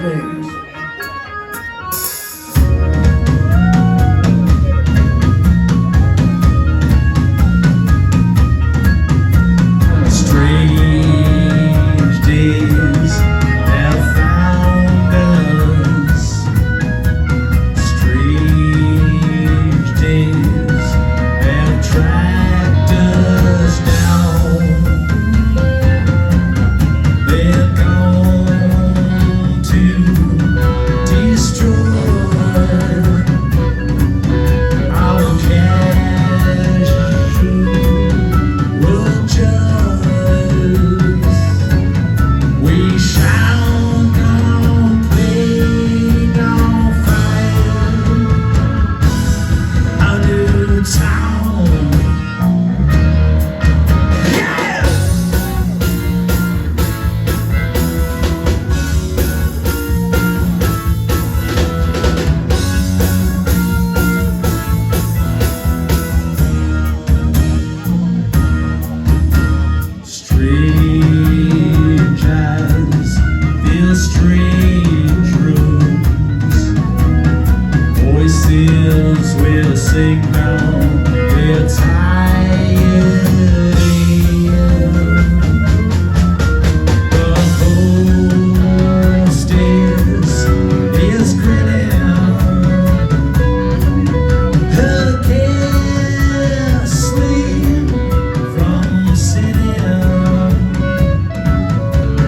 blues. Strange days have found us. Strange days have tracked us down. They're gone to destroy our casual joys. We shall complete our fight, a new town. Yeah! Strange eyes fill strange rooms. Voices will signal their tired The hostess is grinning. Her guests sleep from sitting.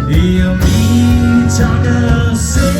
Hear me talk, say